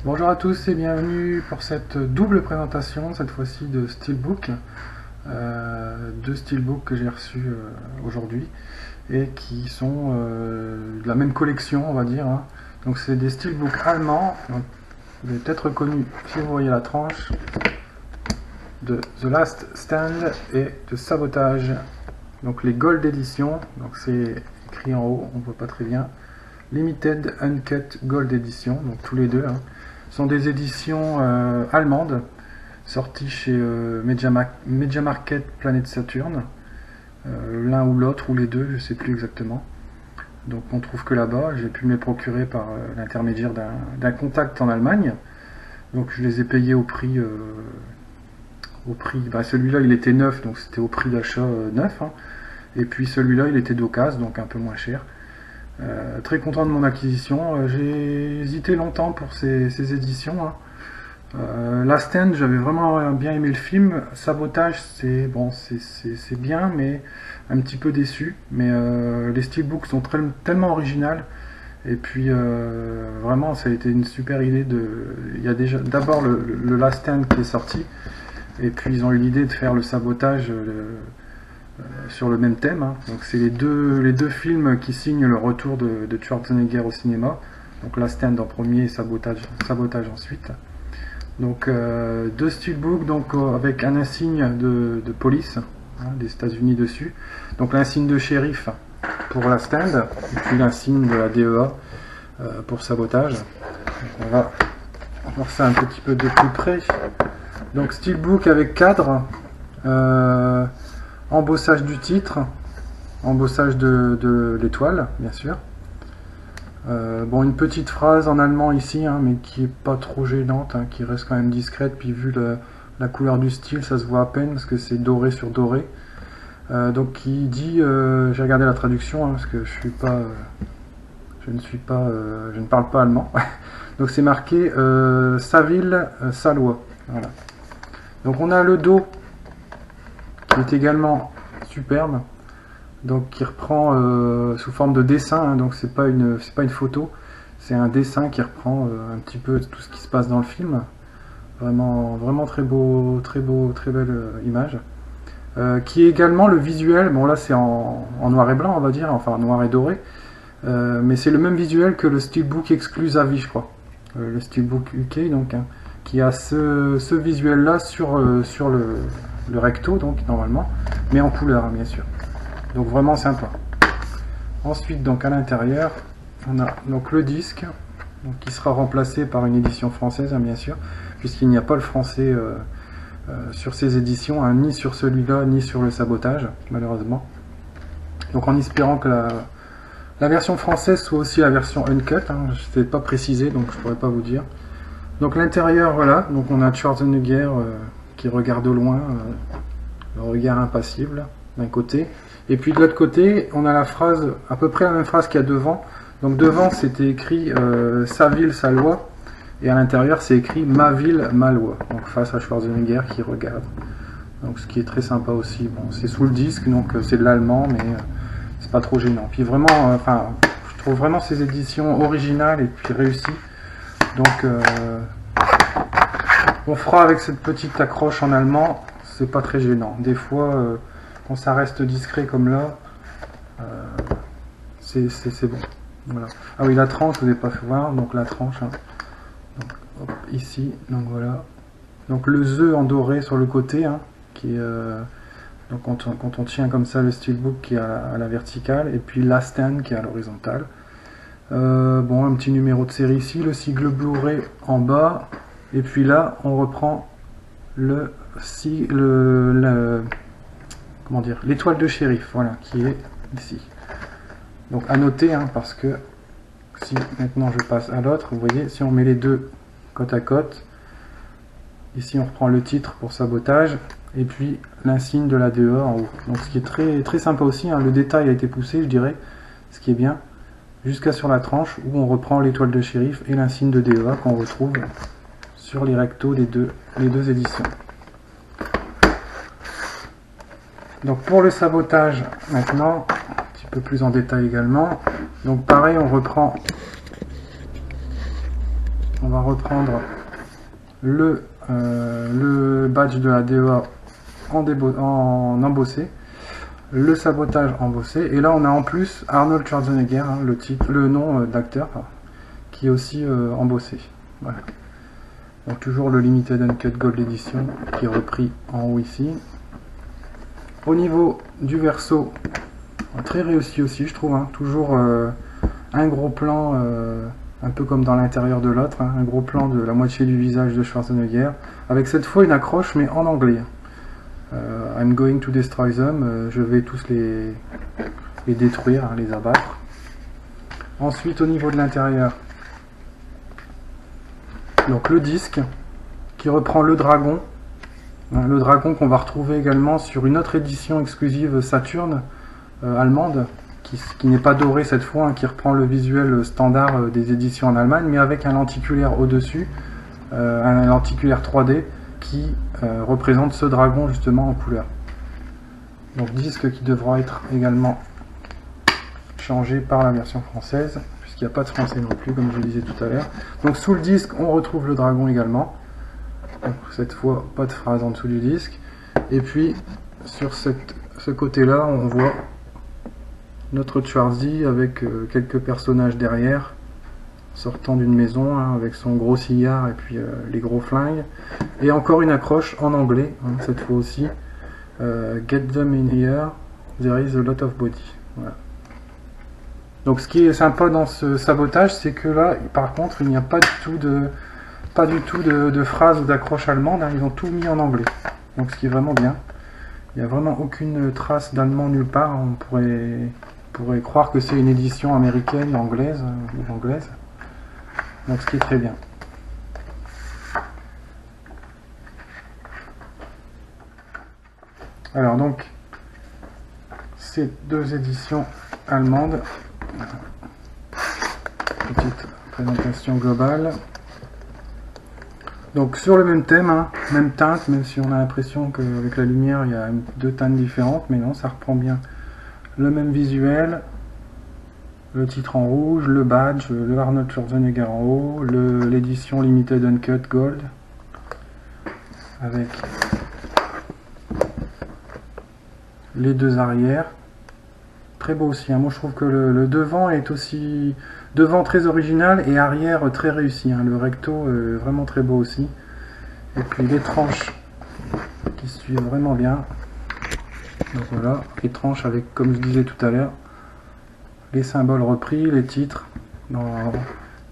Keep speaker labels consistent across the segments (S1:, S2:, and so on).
S1: Bonjour à tous et bienvenue pour cette double présentation, cette fois-ci de Steelbook. Deux Steelbooks que j'ai reçus aujourd'hui et qui sont de la même collection, on va dire. Donc c'est des Steelbooks allemands. Donc, vous avez peut-être reconnu, si vous voyez la tranche, de The Last Stand et de Sabotage. Donc les Gold Edition, donc c'est écrit en haut, on ne voit pas très bien. Limited Uncut Gold Edition, donc tous les deux. Sont des éditions allemandes sorties chez Media Market Planète Saturne, l'un ou l'autre ou les deux, je ne sais plus exactement. Donc on trouve que là-bas, j'ai pu me les procurer par l'intermédiaire d'un contact en Allemagne. Donc je les ai payés au prix, celui-là il était neuf, donc c'était au prix d'achat neuf, et puis celui-là il était d'occasion, donc un peu moins cher. Très content de mon acquisition. J'ai hésité longtemps pour ces éditions. Last Stand, j'avais vraiment bien aimé le film. Sabotage, c'est bon, c'est bien, mais un petit peu déçu. Mais les steelbooks sont tellement originales. Et puis vraiment, ça a été une super idée. Il y a déjà d'abord le Last Stand qui est sorti, et puis ils ont eu l'idée de faire le Sabotage. Sur le même thème. Donc c'est les deux films qui signent le retour de Schwarzenegger au cinéma. Donc Last Stand en premier et Sabotage ensuite. Donc deux steelbooks donc avec un insigne de police des États-Unis dessus. Donc l'insigne de shérif pour Last Stand et puis l'insigne de la DEA pour Sabotage. Donc on va voir ça un petit peu de plus près. Donc steelbook avec cadre. Embossage du titre, embossage de l'étoile, bien sûr. Bon, une petite phrase en allemand ici, mais qui est pas trop gênante, qui reste quand même discrète, puis vu la couleur du style, ça se voit à peine, parce que c'est doré sur doré. Donc qui dit, j'ai regardé la traduction, parce que je ne parle pas allemand. Donc c'est marqué Saville, Salois. Voilà. Donc on a le dos qui est également superbe, donc qui reprend sous forme de dessin, donc c'est pas une photo, c'est un dessin qui reprend un petit peu tout ce qui se passe dans le film. Vraiment très belle image. Qui est également le visuel, bon là c'est en noir et blanc on va dire, enfin noir et doré, mais c'est le même visuel que le Steelbook Exclusive, je crois, le Steelbook UK, donc qui a ce visuel là sur le recto, donc normalement, mais en couleur bien sûr. Donc vraiment sympa. Ensuite, donc à l'intérieur, on a donc le disque, donc, qui sera remplacé par une édition française, bien sûr, puisqu'il n'y a pas le français sur ces éditions, ni sur celui-là, ni sur le Sabotage, malheureusement. Donc en espérant que la version française soit aussi la version uncut, je n'ai pas précisé, donc je pourrais pas vous dire. Donc l'intérieur, voilà, donc on a Schwarzenegger qui regarde au loin, le regard impassible d'un côté, et puis de l'autre côté on a la phrase, à peu près la même phrase qu'il y a devant. Donc devant c'était écrit sa ville, sa loi, et à l'intérieur c'est écrit ma ville, ma loi, donc face à Schwarzenegger qui regarde. Donc ce qui est très sympa aussi. Bon, c'est sous le disque, donc c'est de l'allemand, mais c'est pas trop gênant. Puis vraiment, je trouve vraiment ces éditions originales et puis réussies. Donc on fera avec cette petite accroche en allemand, c'est pas très gênant. Des fois, quand ça reste discret comme là, c'est bon. Voilà. Ah oui, la tranche, je vous ai pas fait voir, donc la tranche, donc, hop, ici, donc voilà. Donc le The en doré sur le côté, qui est, donc quand on tient comme ça le steelbook qui est à la verticale, et puis la stand qui est à l'horizontale. Bon, un petit numéro de série ici, le sigle Blu-ray en bas, et puis là on reprend comment dire, l'étoile de shérif, voilà, qui est ici. Donc à noter, parce que si maintenant je passe à l'autre, vous voyez, si on met les deux côte à côte, ici on reprend le titre pour Sabotage, et puis l'insigne de la DEA en haut. Donc ce qui est très sympa aussi, le détail a été poussé, je dirais, ce qui est bien, jusqu'à sur la tranche où on reprend l'étoile de shérif et l'insigne de DEA qu'on retrouve sur les rectos des deux éditions. Donc pour le Sabotage maintenant, un petit peu plus en détail également. Donc pareil, on reprend on va reprendre le badge de la DEA en embossé, le sabotage embossé, et là on a en plus Arnold Schwarzenegger, hein, le nom d'acteur, qui est aussi embossé. Voilà. Donc toujours le Limited Uncut Gold Edition qui est repris en haut ici. Au niveau du verso, très réussi aussi je trouve, hein, toujours un gros plan, un peu comme dans l'intérieur de l'autre, hein, un gros plan de la moitié du visage de Schwarzenegger, avec cette fois une accroche mais en anglais. I'm going to destroy them, je vais tous les détruire, hein, les abattre. Ensuite au niveau de l'intérieur, donc le disque qui reprend le dragon qu'on va retrouver également sur une autre édition exclusive Saturn allemande, qui n'est pas doré cette fois, hein, qui reprend le visuel standard des éditions en Allemagne, mais avec un lenticulaire au-dessus, un lenticulaire 3D qui représente ce dragon justement en couleur. Donc disque qui devra être également changé par la version française, puisqu'il n'y a pas de français non plus, comme je le disais tout à l'heure. Donc sous le disque, on retrouve le dragon également. Donc, cette fois, pas de phrase en dessous du disque. Et puis, sur ce côté-là, on voit notre Schwarzy avec quelques personnages derrière, sortant d'une maison, hein, avec son gros cigare et puis les gros flingues. Et encore une accroche en anglais, hein, cette fois aussi. Get them in here, there is a lot of body. Voilà. Donc ce qui est sympa dans ce sabotage, c'est que là, par contre, il n'y a pas du tout de phrases ou d'accroche allemande, hein, ils ont tout mis en anglais. Donc ce qui est vraiment bien. Il n'y a vraiment aucune trace d'allemand nulle part. On pourrait croire que c'est une édition américaine, anglaise, ou anglaise. Donc ce qui est très bien. Alors donc, ces deux éditions allemandes. Petite présentation globale. Donc sur le même thème, hein, même teinte, même si on a l'impression qu'avec la lumière il y a deux teintes différentes, mais non, ça reprend bien le même visuel, le titre en rouge, le badge, le Arnold Schwarzenegger en haut, l'édition Limited Uncut Gold, avec les deux arrières. Très beau aussi, hein. Moi je trouve que le devant est aussi devant très original et arrière très réussi, hein. Le recto est vraiment très beau aussi, et puis les tranches qui suivent vraiment bien. Donc voilà, les tranches avec, comme je disais tout à l'heure, les symboles repris, les titres dans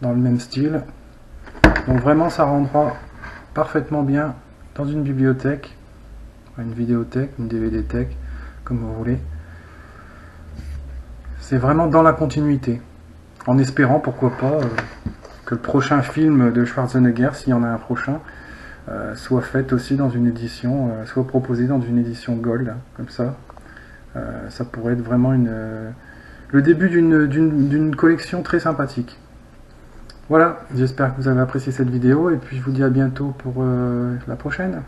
S1: le même style. Donc vraiment ça rendra parfaitement bien dans une bibliothèque, une vidéothèque, une DVD-thèque, comme vous voulez. C'est vraiment dans la continuité, en espérant, pourquoi pas, que le prochain film de Schwarzenegger, s'il y en a un prochain, soit fait aussi dans une édition, soit proposé dans une édition Gold, hein, comme ça. Ça pourrait être vraiment le début d'une collection très sympathique. Voilà, j'espère que vous avez apprécié cette vidéo, et puis je vous dis à bientôt pour la prochaine.